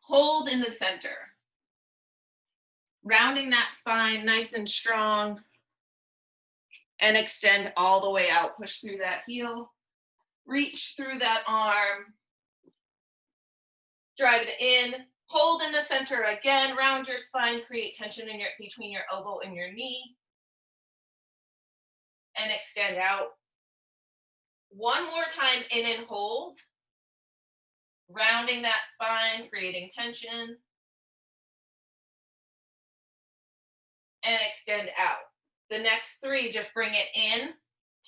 Hold in the center. Rounding that spine nice and strong. And extend all the way out. Push through that heel. Reach through that arm. Drive it in. Hold in the center again. Round your spine. Create tension in between your elbow and your knee. And extend out. One more time, in and hold. Rounding that spine, creating tension. And extend out. The next three, just bring it in,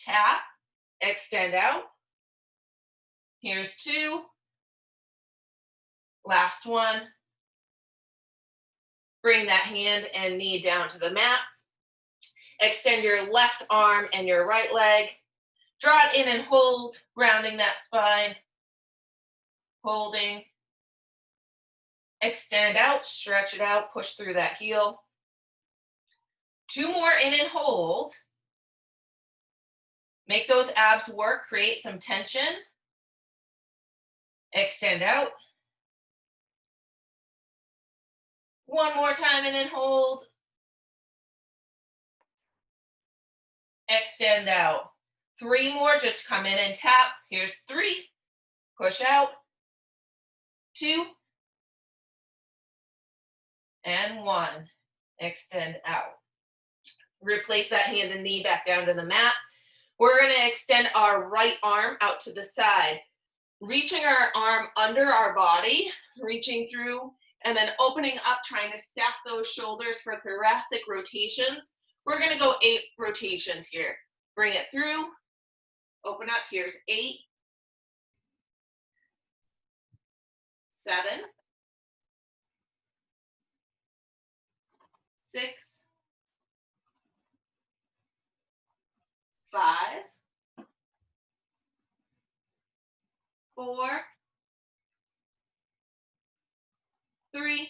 tap, extend out. Here's two. Last one. Bring that hand and knee down to the mat. Extend your left arm and your right leg. Draw it in and hold, grounding that spine. Holding. Extend out, stretch it out, push through that heel. Two more in and hold. Make those abs work, create some tension. Extend out. One more time in and hold. Extend out. Three more, just come in and tap. Here's three. Push out. Two. And one. Extend out. Replace that hand and knee back down to the mat. We're going to extend our right arm out to the side, reaching our arm under our body, reaching through, and then opening up, trying to stack those shoulders for thoracic rotations. We're going to go 8 rotations here. Bring it through, open up. Here's 8, 7, 6, 5, 4, 3,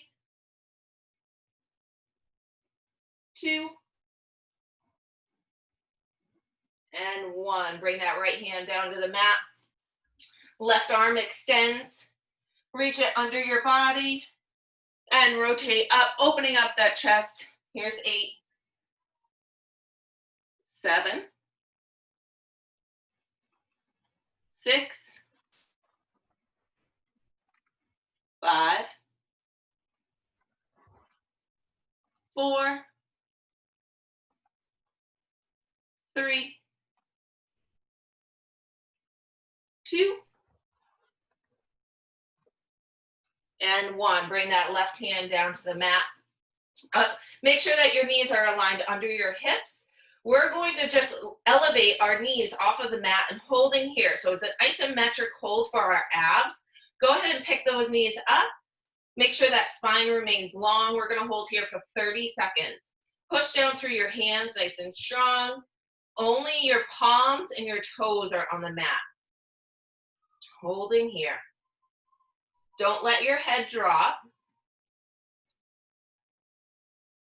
2, and 1. Bring that right hand down to the mat. Left arm extends. Reach it under your body and rotate up, opening up that chest. Here's 8, 7, 6, 5, 4, 3, 2, and 1. Bring that left hand down to the mat. Make sure that your knees are aligned under your hips. We're going to just elevate our knees off of the mat and holding here. So it's an isometric hold for our abs. Go ahead and pick those knees up. Make sure that spine remains long. We're going to hold here for 30 seconds. Push down through your hands nice and strong. Only your palms and your toes are on the mat. Holding here. Don't let your head drop.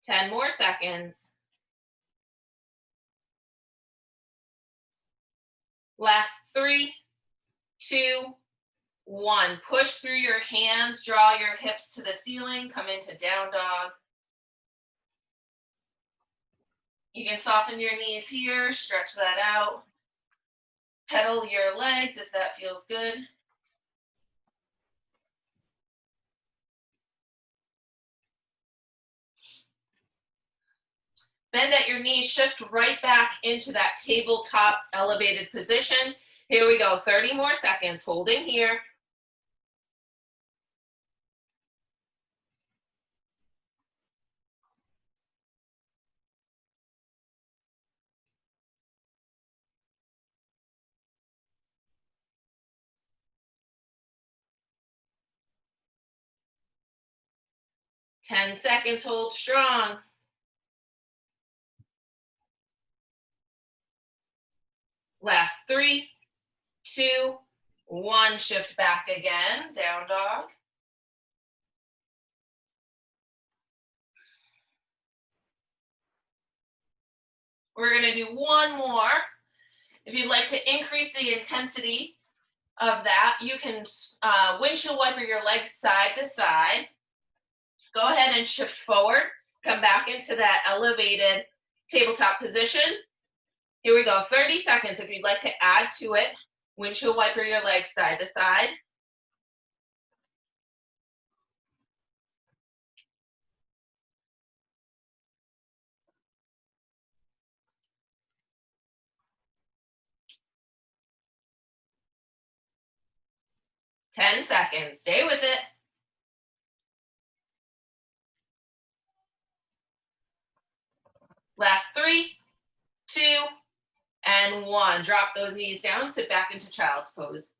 10 more seconds. Last 3, 2, 1. Push through your hands, draw your hips to the ceiling, come into down dog. You can soften your knees here, stretch that out. Pedal your legs if that feels good. Bend at your knees, shift right back into that tabletop elevated position. Here we go, 30 more seconds, holding here. Ten seconds, hold strong. Last 3, 2, 1. Shift back again, down dog. We're going to do one more. If you'd like to increase the intensity of that, you can windshield wiper your legs side to side. Go ahead and shift forward. Come back into that elevated tabletop position. Here we go, 30 seconds. If you'd like to add to it, windshield wiper your legs side to side. Ten seconds, stay with it. Last 3, 2, and 1. Drop those knees down, sit back into child's pose.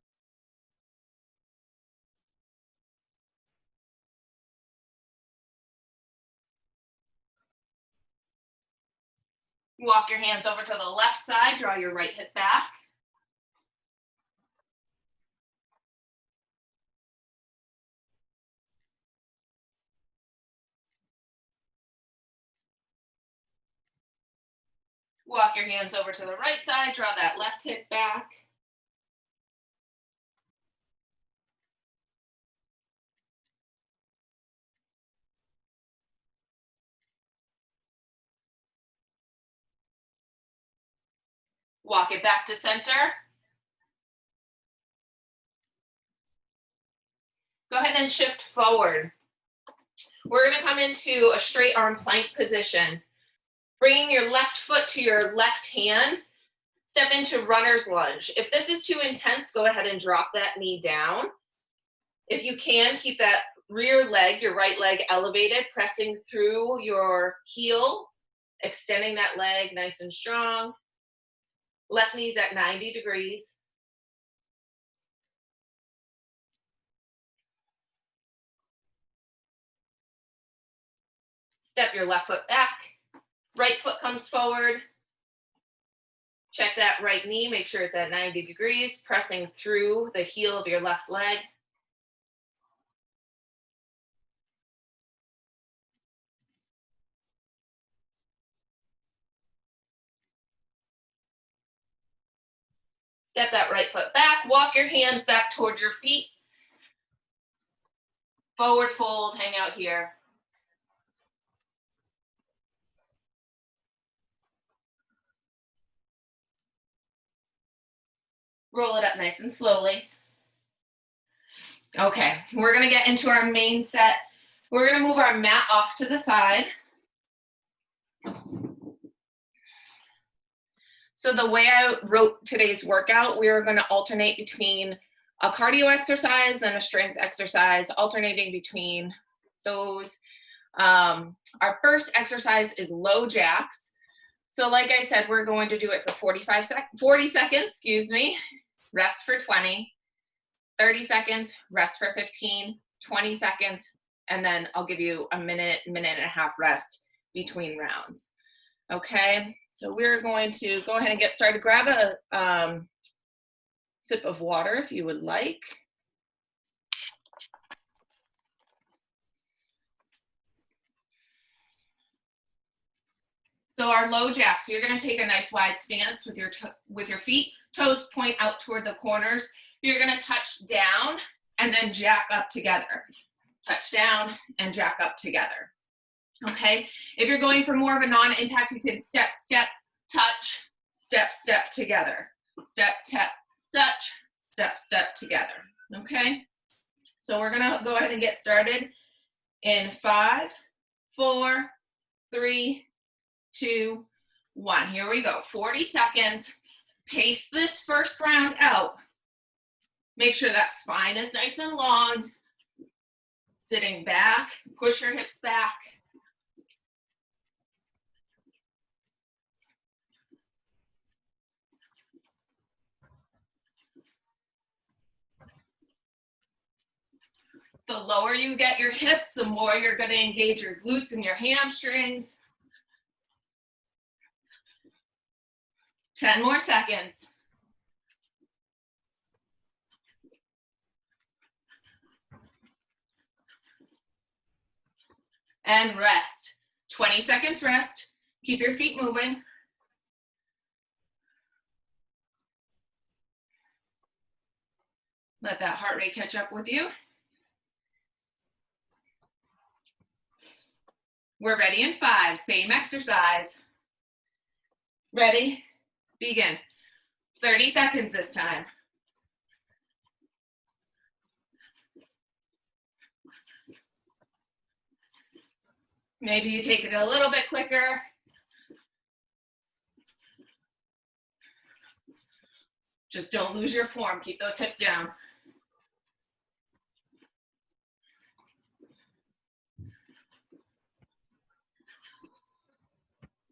Walk your hands over to the left side, draw your right hip back. Walk your hands over to the right side, draw that left hip back. Walk it back to center. Go ahead and shift forward. We're going to come into a straight arm plank position. Bringing your left foot to your left hand, step into runner's lunge. If this is too intense, go ahead and drop that knee down. If you can, keep that rear leg, your right leg elevated, pressing through your heel, extending that leg nice and strong. Left knee's at 90 degrees. Step your left foot back. Right foot comes forward. Check that right knee, make sure it's at 90 degrees, pressing through the heel of your left leg. Step that right foot back, walk your hands back toward your feet. Forward fold, hang out here. Roll it up nice and slowly. Okay, we're gonna get into our main set. We're gonna move our mat off to the side. So the way I wrote today's workout, we are gonna alternate between a cardio exercise and a strength exercise, alternating between those. Our first exercise is low jacks. So like I said, we're going to do it for 40 seconds, excuse me, rest for 20, 30 seconds, rest for 15, 20 seconds, and then I'll give you a minute, minute and a half rest between rounds. Okay, so we're going to go ahead and get started. Grab a sip of water if you would like. So our low jacks, you're going to take a nice wide stance with your feet, toes point out toward the corners. You're going to touch down and then jack up together. Touch down and jack up together. Okay, if you're going for more of a non-impact, you can step, step, touch, step, step together. Step, tap, touch, step, step together. Okay, so we're going to go ahead and get started in 5, 4, 3, 2, 1. Here we go. 40 seconds. Pace this first round out. Make sure that spine is nice and long. Sitting back, push your hips back. The lower you get your hips, the more you're going to engage your glutes and your hamstrings. 10 more seconds. And rest. 20 seconds rest. Keep your feet moving. Let that heart rate catch up with you. We're ready in 5, same exercise. Ready, begin. 30 seconds this time. Maybe you take it a little bit quicker. Just don't lose your form. Keep those hips down.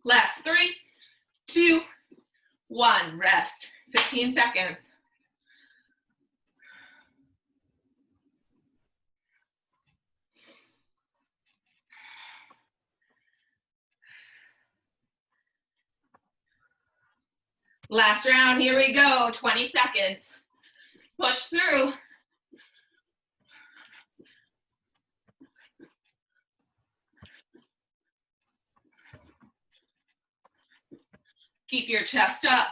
Last 3, 2, 1. Rest. 15 seconds. Last round, here we go, 20 seconds. Push through. Keep your chest up.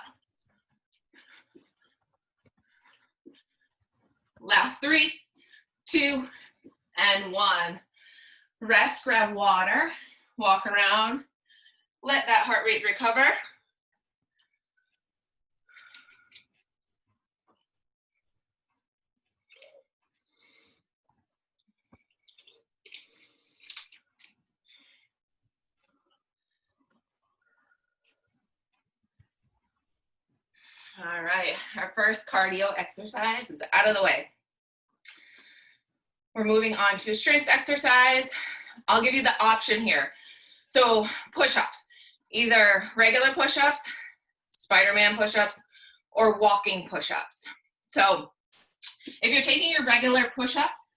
Last 3, 2, and 1. Rest, grab water, walk around. Let that heart rate recover. All right, our first cardio exercise is out of the way. We're moving on to strength exercise. I'll give you the option here. So push-ups, either regular push-ups, Spider-Man push-ups, or walking push-ups. So if you're taking your regular push-ups,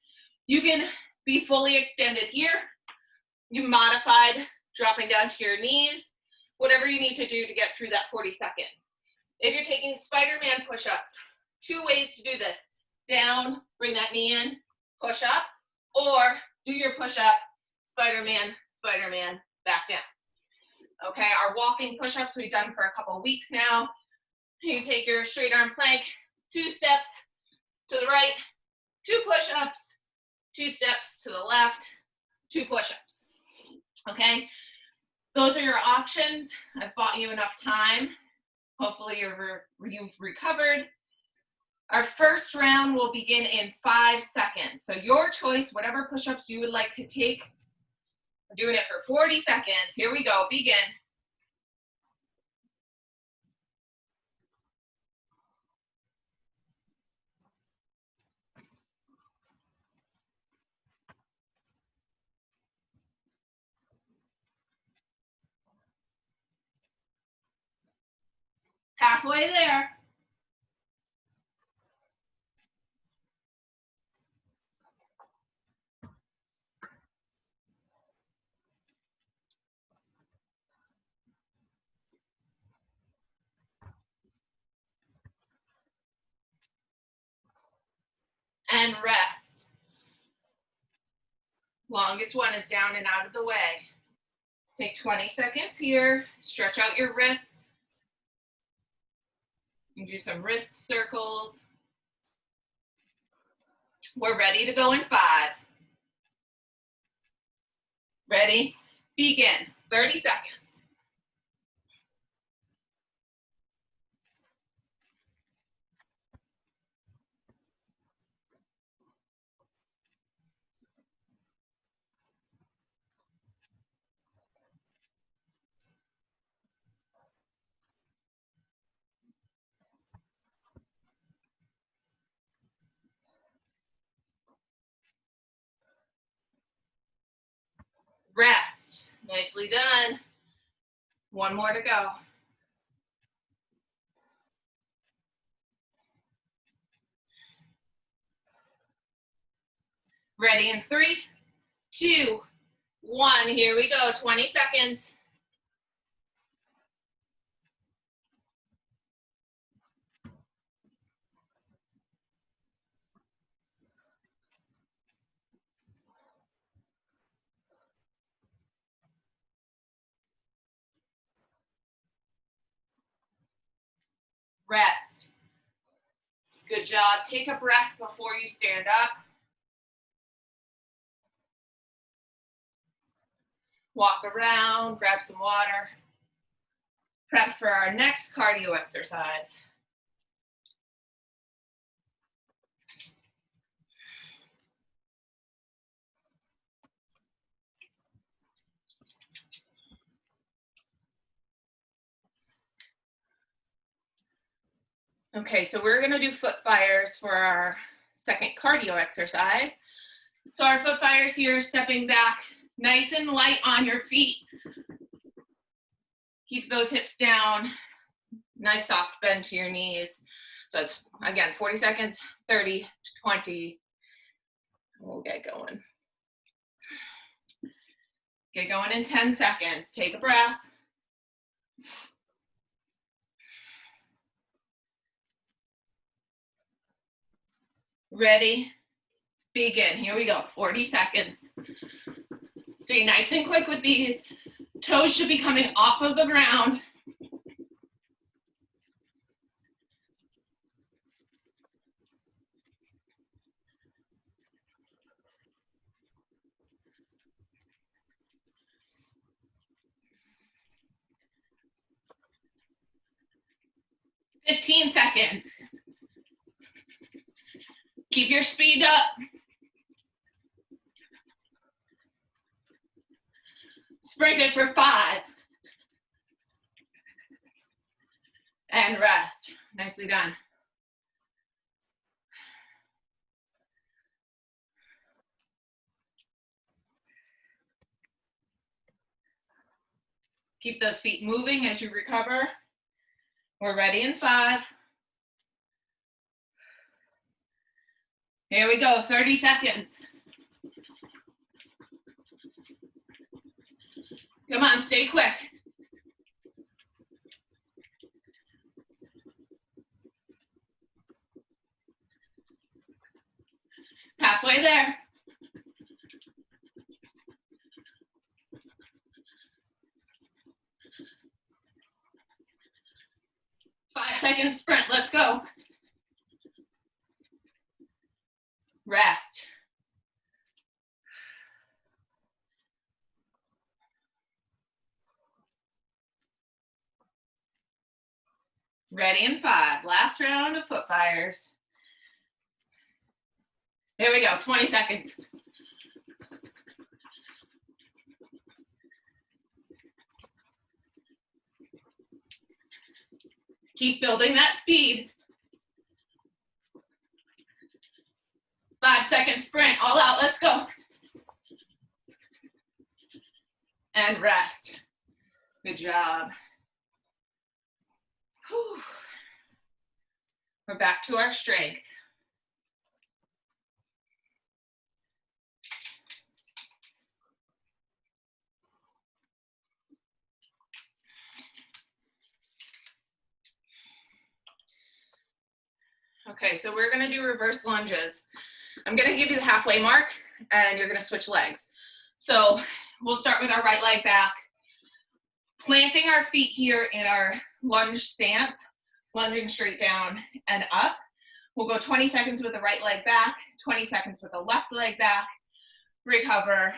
you can be fully extended here. You modified, dropping down to your knees, whatever you need to do to get through that 40 seconds. If you're taking Spider-Man push-ups, 2 ways to do this. Down, bring that knee in, push up, or do your push-up, Spider-Man, Spider-Man, back down. Okay, our walking push-ups we've done for a couple weeks now. You take your straight arm plank, 2 steps to the right, 2 push-ups, 2 steps to the left, 2 push-ups. Okay, those are your options. I've bought you enough time. Hopefully you've recovered. Our first round will begin in 5 seconds. So your choice, whatever push-ups you would like to take. We're doing it for 40 seconds. Here we go, begin. Halfway there. And rest. Longest one is down and out of the way. Take 20 seconds here. Stretch out your wrists. You can do some wrist circles. We're ready to go in 5. Ready? Begin. 30 seconds. Rest. Nicely done. 1 more to go. Ready in 3, 2, 1. Here we go. 20 seconds. Rest. Good job. Take a breath before you stand up. Walk around, grab some water. Prep for our next cardio exercise. Okay, so we're gonna do foot fires for our second cardio exercise. So our foot fires here, stepping back, nice and light on your feet. Keep those hips down, nice soft bend to your knees. So it's, again, 40 seconds, 30, 20, we'll get going. Get going in 10 seconds, take a breath. Ready, begin. Here we go, 40 seconds. Stay nice and quick with these. Toes should be coming off of the ground. "15 seconds. Keep your speed up. Sprint it for 5. And rest. Nicely done. Keep those feet moving as you recover. We're ready in 5. Here we go, 30 seconds. Come on, stay quick. Halfway there. 5-second sprint, let's go. Rest. Ready in 5. Last round of foot fires. Here we go, 20 seconds. Keep building that speed. 5-second sprint, all out, let's go. And rest. Good job. Whew. We're back to our strength. Okay, so we're gonna do reverse lunges. I'm gonna give you the halfway mark and you're gonna switch legs. So we'll start with our right leg back, planting our feet here in our lunge stance, lunging straight down and up. We'll go 20 seconds with the right leg back, 20 seconds with the left leg back, recover,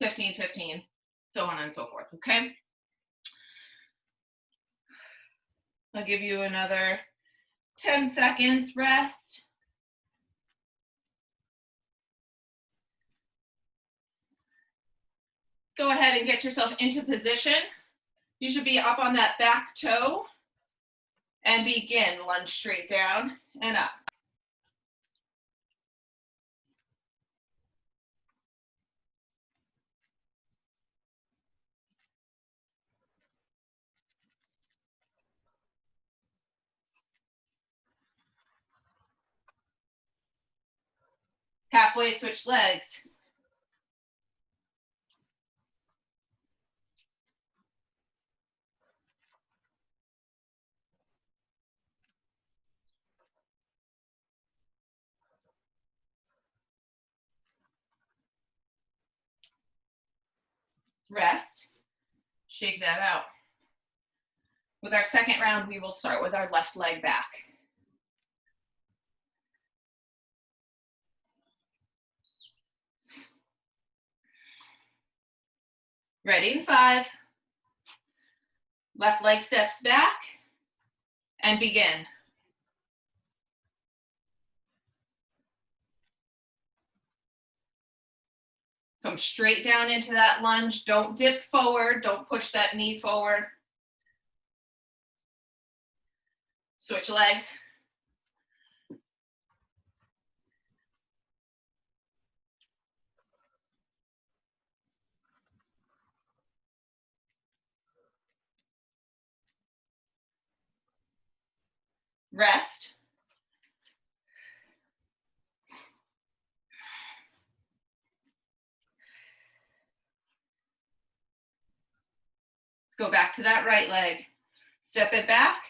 15, 15, so on and so forth, okay? I'll give you another 10 seconds rest. Go ahead and get yourself into position. You should be up on that back toe and begin lunge straight down and up. Halfway switch legs. Rest. Shake that out. With our second round, we will start with our left leg back. Ready in 5. Left leg steps back and begin. Come straight down into that lunge. Don't dip forward. Don't push that knee forward. Switch legs. Rest. Let's go back to that right leg. Step it back.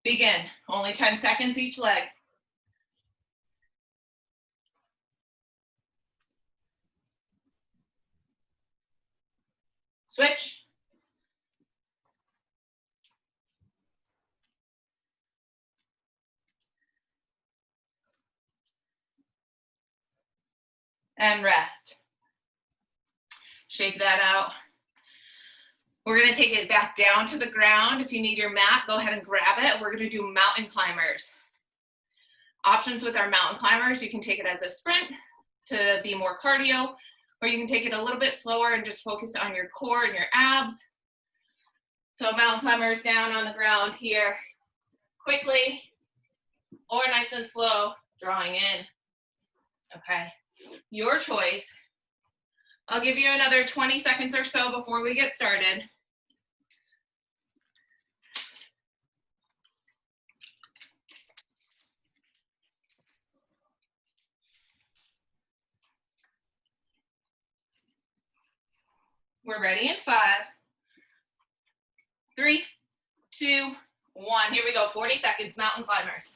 Begin. Only 10 seconds each leg. Switch. And rest. Shake that out. We're going to take it back down to the ground. If you need your mat, go ahead and grab it. We're going to do mountain climbers. Options with our mountain climbers, you can take it as a sprint to be more cardio, or you can take it a little bit slower and just focus on your core and your abs. So mountain climbers down on the ground here, quickly, or nice and slow, drawing in. Okay, your choice. I'll give you another 20 seconds or so before we get started. We're ready in 5, 3, 2, 1. Here we go, 40 seconds, mountain climbers.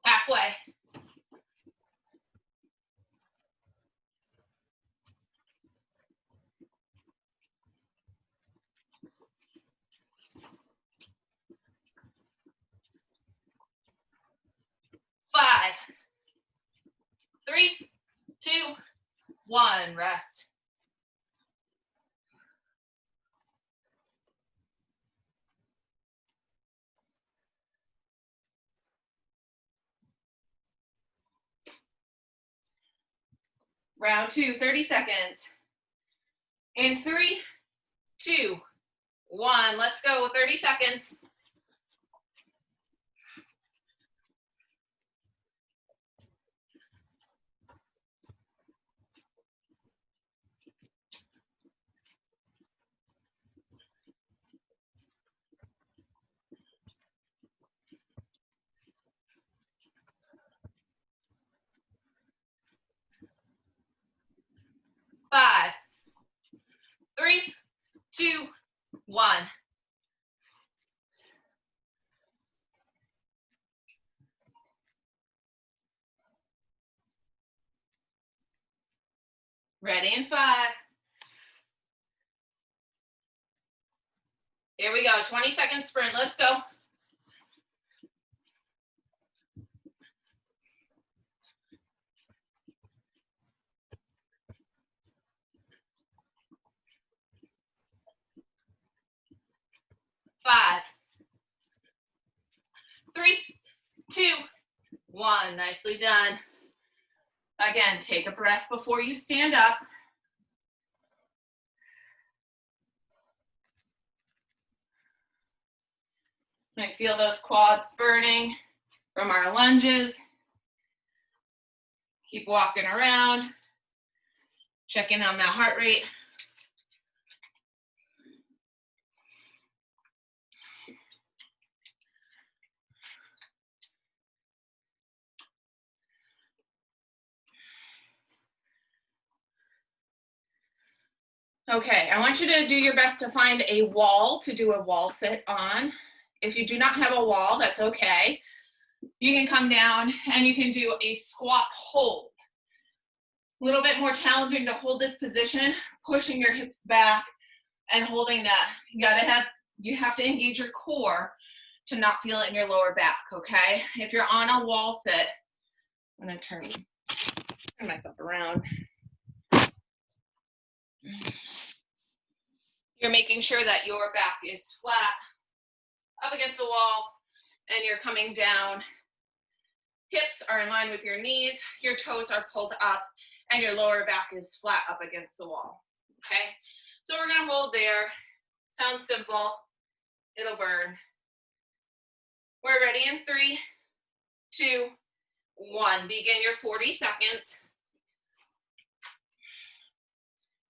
Halfway. 5, 3, 2, 1. Rest. Round 2, 30 seconds. In 3, 2, 1. Let's go, 30 seconds. Five, 3, 2, 1. Ready in 5. Here we go, 20-second sprint. Let's go. 5, 3, 2, 1. Nicely done. Again, take a breath before you stand up. I feel those quads burning from our lunges. Keep walking around. Check in on that heart rate. Okay, I want you to do your best to find a wall to do a wall sit on. If you do not have a wall, that's okay. You can come down and you can do a squat hold. A little bit more challenging to hold this position, pushing your hips back and holding that. You have to engage your core to not feel it in your lower back, okay? If you're on a wall sit, I'm gonna turn myself around. You're making sure that your back is flat up against the wall and you're coming down. Hips are in line with your knees, your toes are pulled up, and your lower back is flat up against the wall, okay? So we're gonna hold there. Sounds simple, it'll burn. We're ready in 3, 2, 1. Begin your 40 seconds.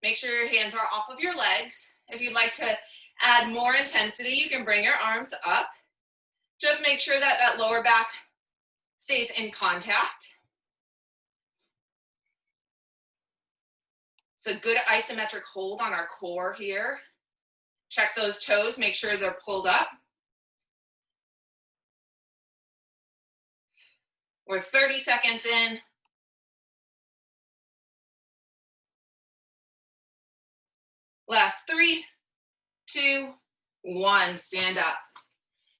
Make sure your hands are off of your legs. If you'd like to add more intensity, you can bring your arms up. Just make sure that that lower back stays in contact. It's a good isometric hold on our core here. Check those toes, make sure they're pulled up. We're 30 seconds in. Last 3, 2, 1. Stand up.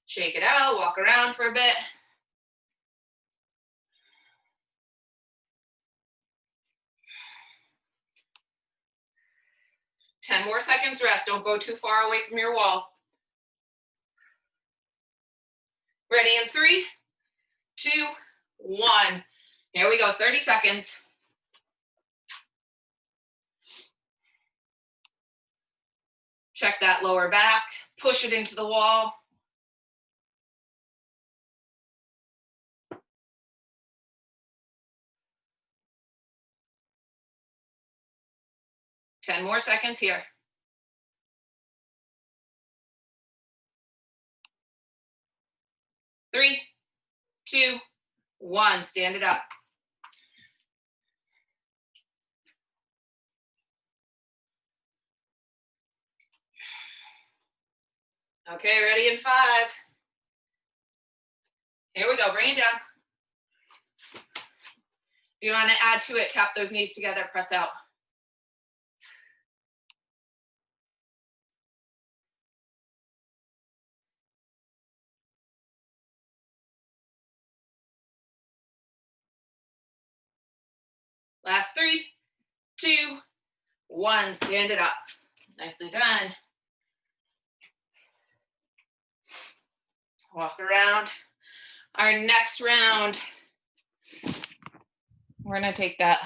Shake it out, walk around for a bit. Ten more seconds rest. Don't go too far away from your wall. Ready in 3, 2, 1. Here we go, 30 seconds. Check that lower back, push it into the wall. Ten more seconds here. 3, 2, 1. Stand it up. Okay, ready in 5. Here we go, bring it down. If you want to add to it, tap those knees together, press out. Last 3, 2, 1. Stand it up. Nicely done. Walk around. Our next round, we're going to take that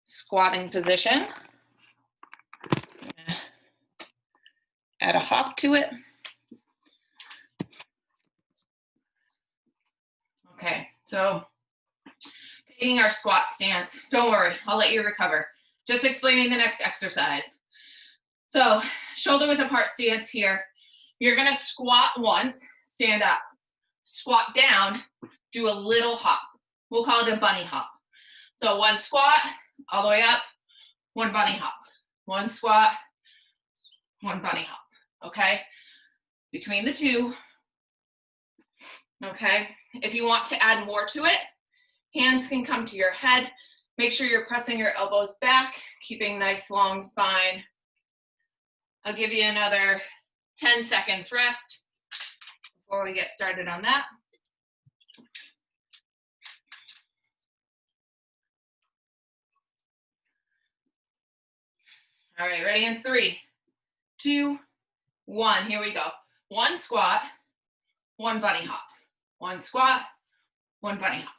squatting position. Add a hop to it. Okay, so taking our squat stance. Don't worry, I'll let you recover. Just explaining the next exercise. So shoulder width apart stance here. You're gonna squat once, stand up. Squat down, do a little hop. We'll call it a bunny hop. So 1 squat, all the way up, 1 bunny hop. 1 squat, 1 bunny hop, okay? Between the 2, okay? If you want to add more to it, hands can come to your head. Make sure you're pressing your elbows back, keeping nice long spine. I'll give you another 10 seconds rest before we get started on that. All right, ready in 3, 2, 1. Here we go. 1 squat, 1 bunny hop. 1 squat, 1 bunny hop.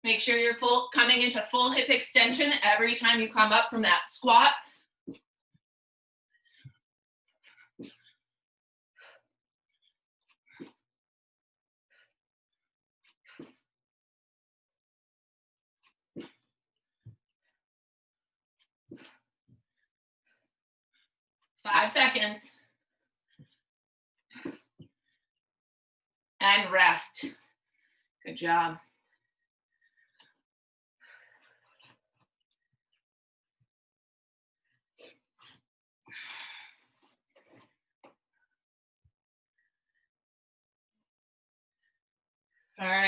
Make sure you're coming into full hip extension every time you come up from that squat. Five seconds. And rest. Good job.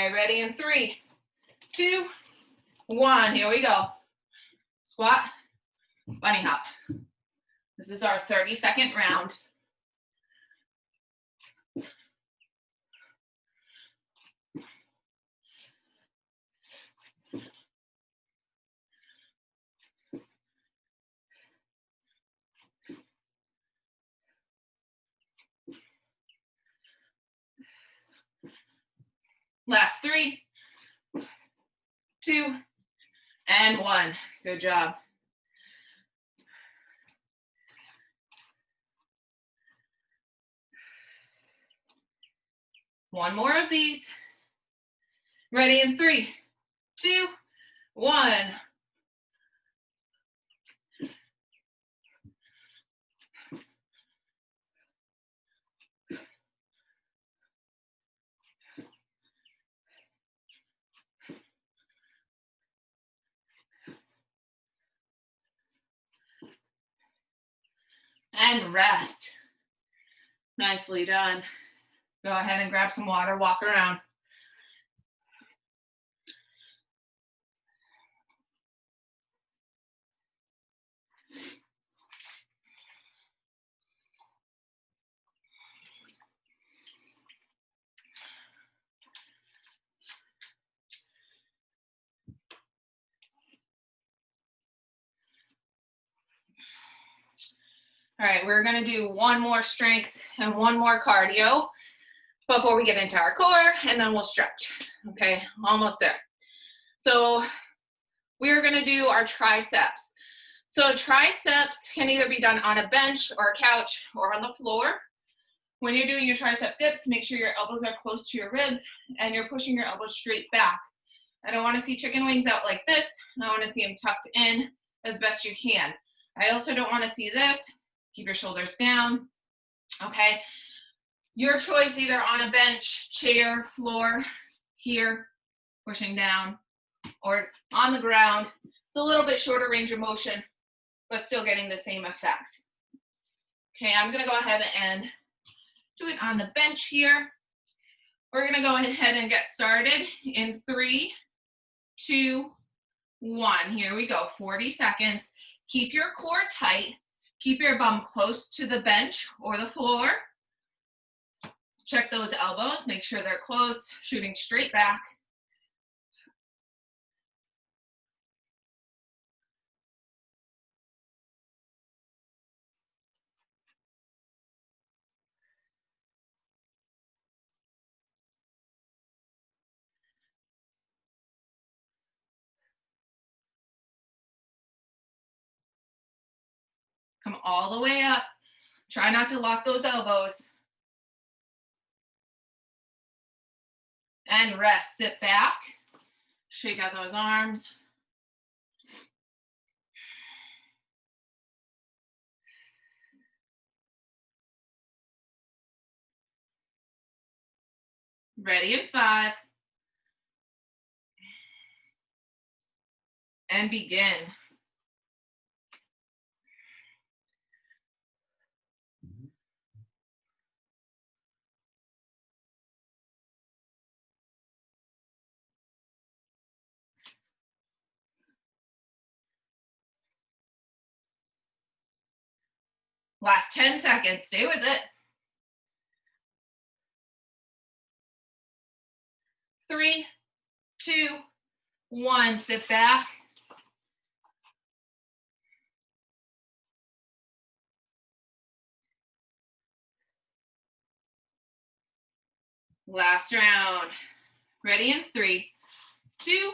Okay, ready in 3, 2, 1. Here we go. Squat, bunny hop. This is our 30-second round. Last 3, 2, and 1. Good job. One more of these. Ready in 3, 2, 1. And rest. Nicely done. Go ahead and grab some water, walk around. All right, we're gonna do one more strength and one more cardio before we get into our core, and then we'll stretch. Okay, almost there. So we're gonna do our triceps. So triceps can either be done on a bench or a couch or on the floor. When you're doing your tricep dips, make sure your elbows are close to your ribs and you're pushing your elbows straight back. I don't wanna see chicken wings out like this. I wanna see them tucked in as best you can. I also don't wanna see this. Keep your shoulders down, okay? Your choice, either on a bench, chair, floor, here, pushing down, or on the ground. It's a little bit shorter range of motion, but still getting the same effect. Okay, I'm gonna go ahead and do it on the bench here. We're gonna go ahead and get started in 3, 2, 1. Here we go, 40 seconds. Keep your core tight. Keep your bum close to the bench or the floor. Check those elbows, make sure they're close, shooting straight back. Come all the way up. Try not to lock those elbows. And rest, sit back. Shake out those arms. Ready in 5. And begin. Last 10 seconds, stay with it. 3, 2, 1, sit back. Last round. Ready in 3, 2,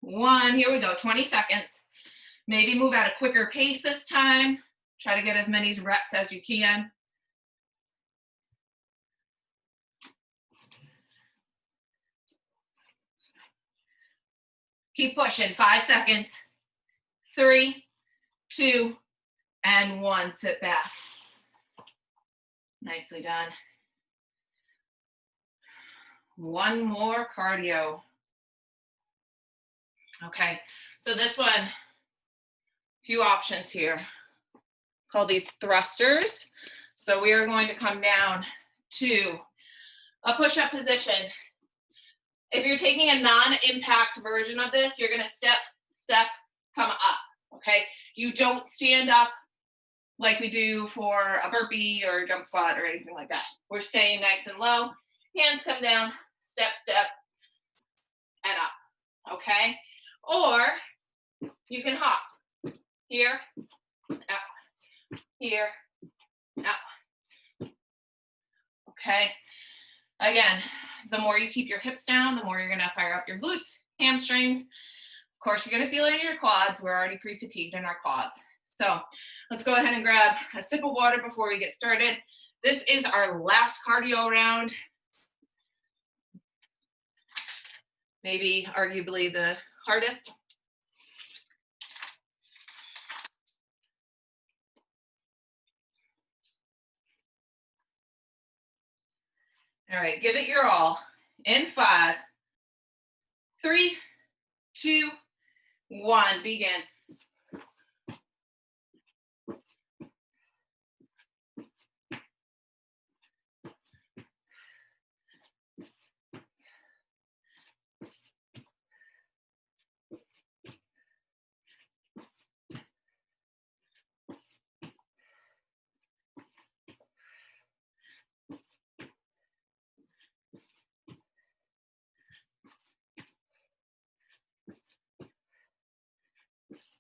1. Here we go, 20 seconds. Maybe move at a quicker pace this time. Try to get as many reps as you can. Keep pushing, 5 seconds. 3, 2, and 1, sit back. Nicely done. One more cardio. Okay, so this one, few options here. Call these thrusters. So we are going to come down to a push-up position. If you're taking a non-impact version of this, you're gonna step, step, come up, okay? You don't stand up like we do for a burpee or a jump squat or anything like that. We're staying nice and low. Hands come down, step, step, and up, okay? Or you can hop here, out, here, out, okay? Again, the more you keep your hips down, the more you're gonna fire up your glutes, hamstrings. Of course, you're gonna feel it in your quads. We're already pre-fatigued in our quads. So let's go ahead and grab a sip of water before we get started. This is our last cardio round. Maybe arguably the hardest. All right, give it your all. In 5, 3, 2, 1, begin.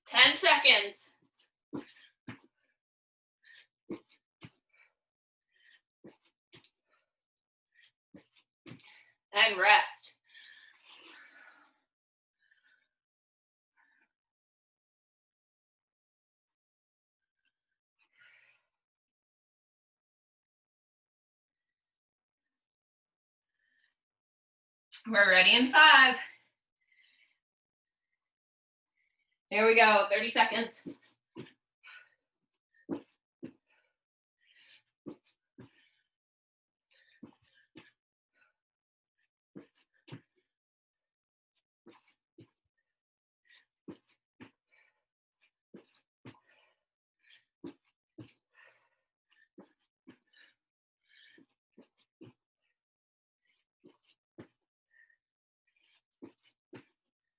Ten seconds. And rest. We're ready in 5. Here we go, 30 seconds.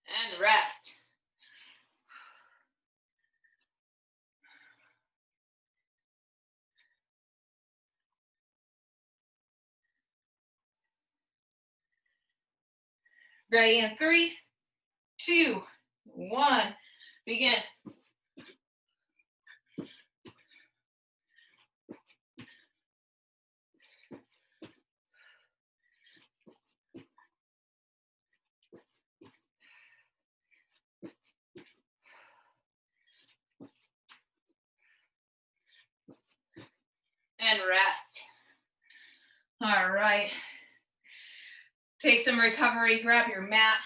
And rest. Ready in 3, 2, 1, begin. And rest. All right. Take some recovery, grab your mat.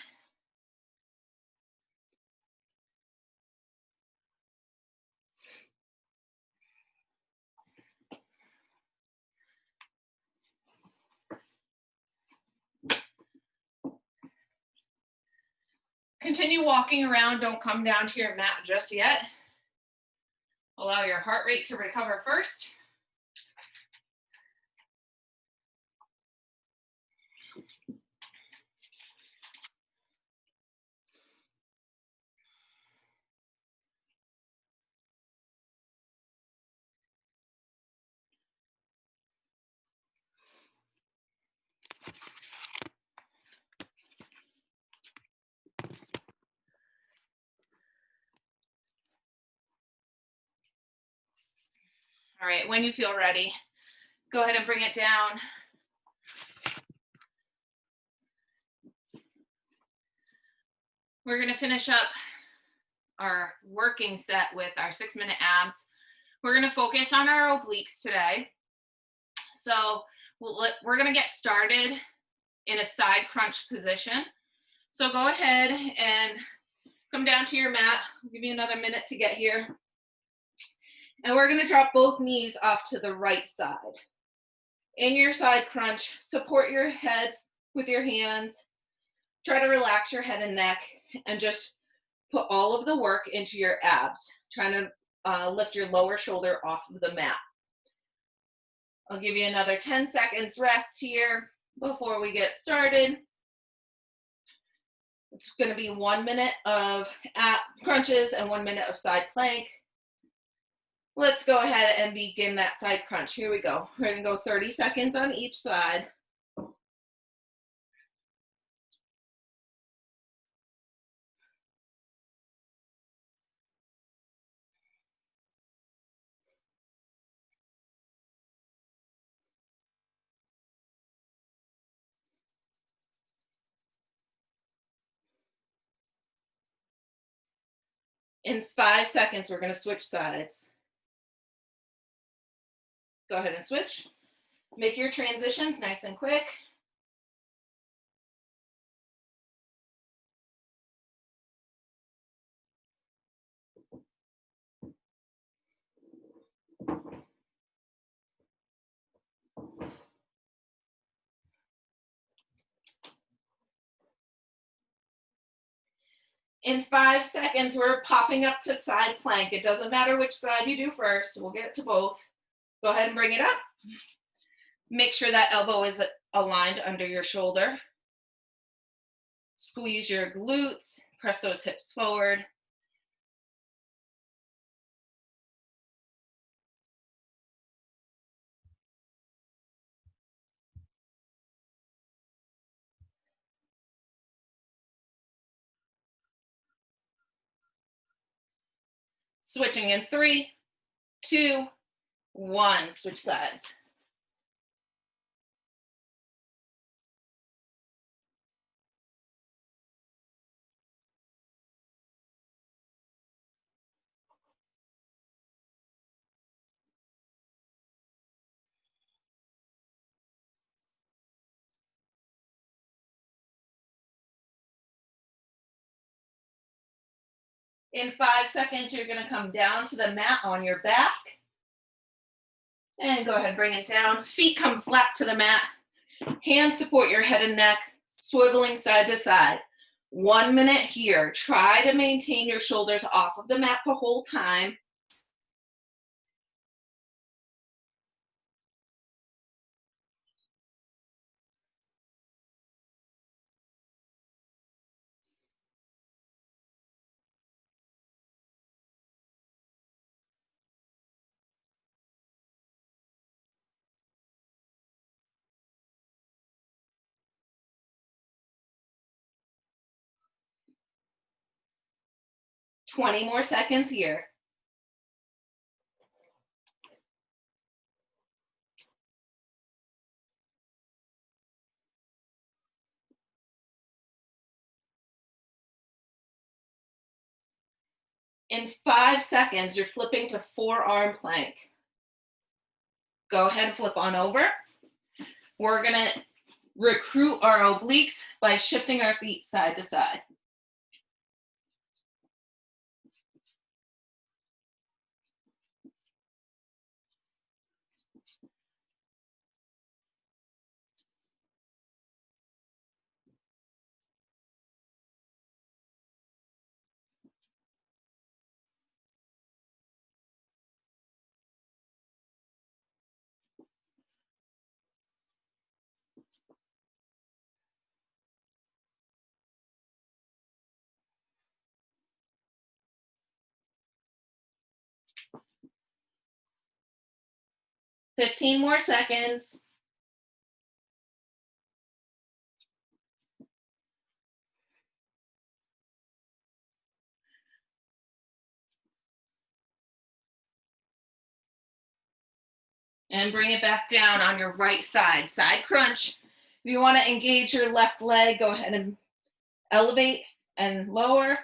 Continue walking around, don't come down to your mat just yet. Allow your heart rate to recover first. All right, when you feel ready, go ahead and bring it down. We're gonna finish up our working set with our 6-minute abs. We're gonna focus on our obliques today. So we're gonna get started in a side crunch position. So go ahead and come down to your mat. I'll give you another minute to get here. And we're gonna drop both knees off to the right side. In your side crunch, support your head with your hands. Try to relax your head and neck and just put all of the work into your abs, trying to lift your lower shoulder off of the mat. I'll give you another 10 seconds rest here before we get started. It's going to be 1 minute of crunches and 1 minute of side plank. Let's go ahead and begin that side crunch. Here we go. We're going to go 30 seconds on each side. In 5 seconds, we're going to switch sides. Go ahead and switch. Make your transitions nice and quick. In 5 seconds, we're popping up to side plank. It doesn't matter which side you do first. We'll get to both. Go ahead and bring it up. Make sure that elbow is aligned under your shoulder. Squeeze your glutes. Press those hips forward. Switching in 3, 2, 1. Switch sides. In 5 seconds, you're going to come down to the mat on your back. And go ahead, bring it down. Feet come flat to the mat. Hands support your head and neck, swiveling side to side. 1 minute here. Try to maintain your shoulders off of the mat the whole time. Twenty more seconds here. In 5 seconds, you're flipping to forearm plank. Go ahead and flip on over. We're going to recruit our obliques by shifting our feet side to side. Fifteen more seconds. And bring it back down on your right side. Side crunch. If you want to engage your left leg, go ahead and elevate and lower.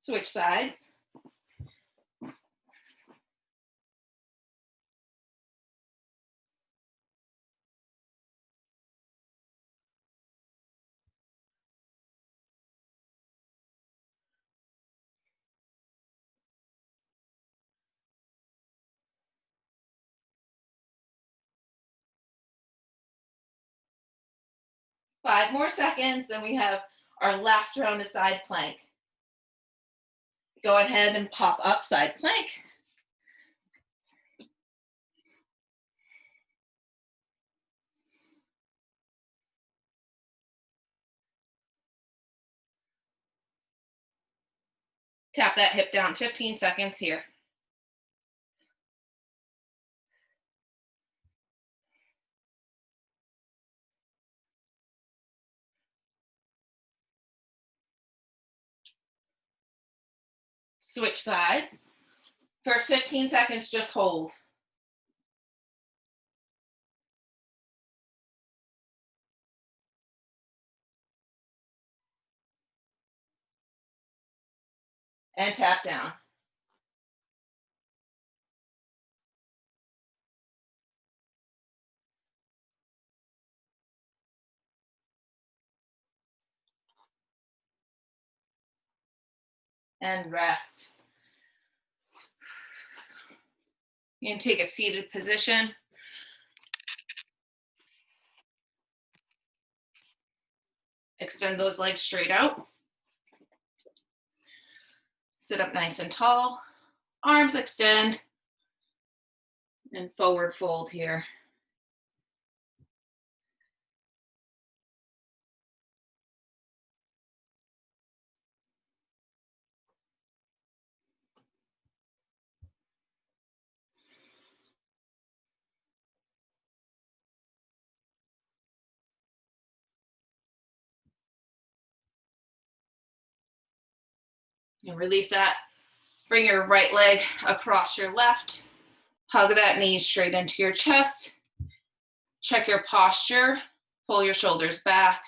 Switch sides. 5 more seconds, and we have our last round of side plank. Go ahead and pop up side plank. Tap that hip down, 15 seconds here. Switch sides. First 15 seconds, just hold. And tap down. And rest. You can take a seated position. Extend those legs straight out. Sit up nice and tall. Arms extend. And forward fold here. And release that. Bring your right leg across your left. Hug that knee straight into your chest. Check your posture. Pull your shoulders back.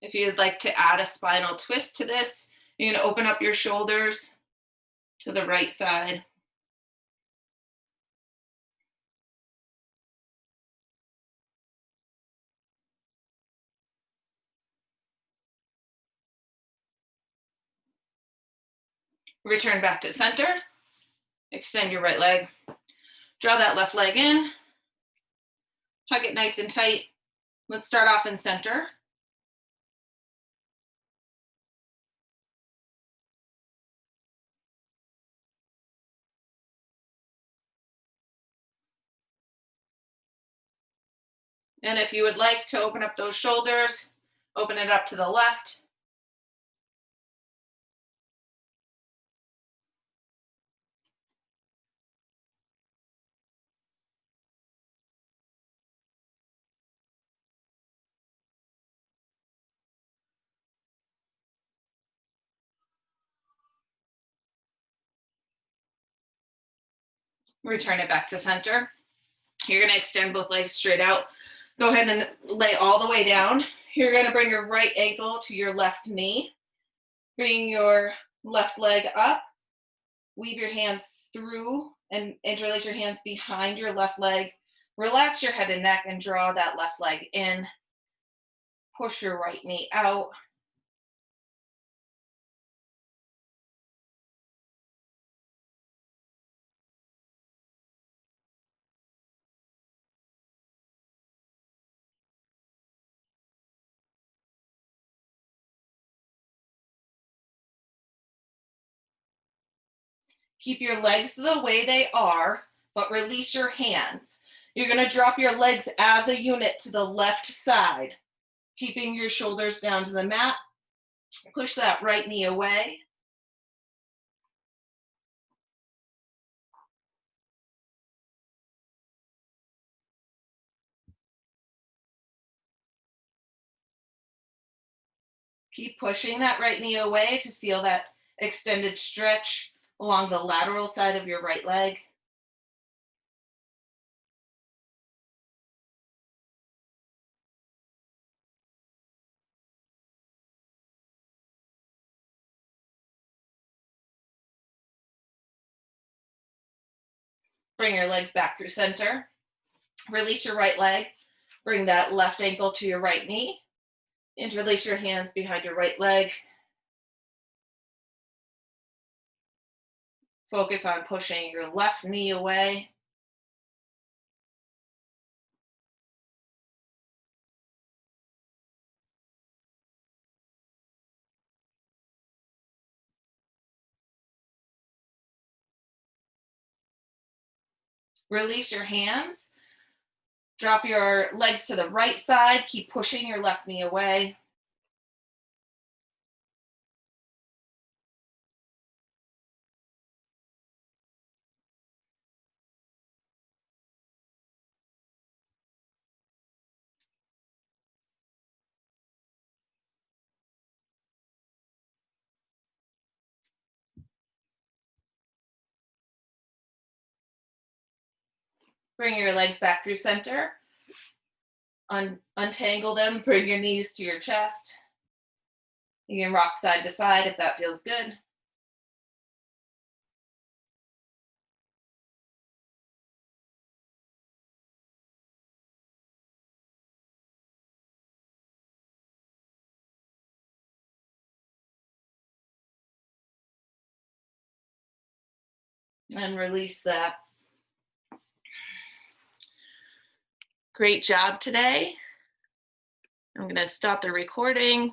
If you'd like to add a spinal twist to this, you can open up your shoulders to the right side. Return back to center. Extend your right leg. Draw that left leg in. Hug it nice and tight. Let's start off in center. And if you would like to open up those shoulders, open it up to the left. Return it back to center. You're going to extend both legs straight out. Go ahead and lay all the way down. You're going to bring your right ankle to your left knee. Bring your left leg up. Weave your hands through and interlace your hands behind your left leg. Relax your head and neck and draw that left leg in. Push your right knee out. Keep your legs the way they are, but release your hands. You're going to drop your legs as a unit to the left side, keeping your shoulders down to the mat. Push that right knee away. Keep pushing that right knee away to feel that extended stretch along the lateral side of your right leg. Bring your legs back through center. Release your right leg. Bring that left ankle to your right knee. Interlace your hands behind your right leg. Focus on pushing your left knee away. Release your hands. Drop your legs to the right side. Keep pushing your left knee away. Bring your legs back through center. Untangle them. Bring your knees to your chest. You can rock side to side if that feels good. And release that. Great job today. I'm going to stop the recording.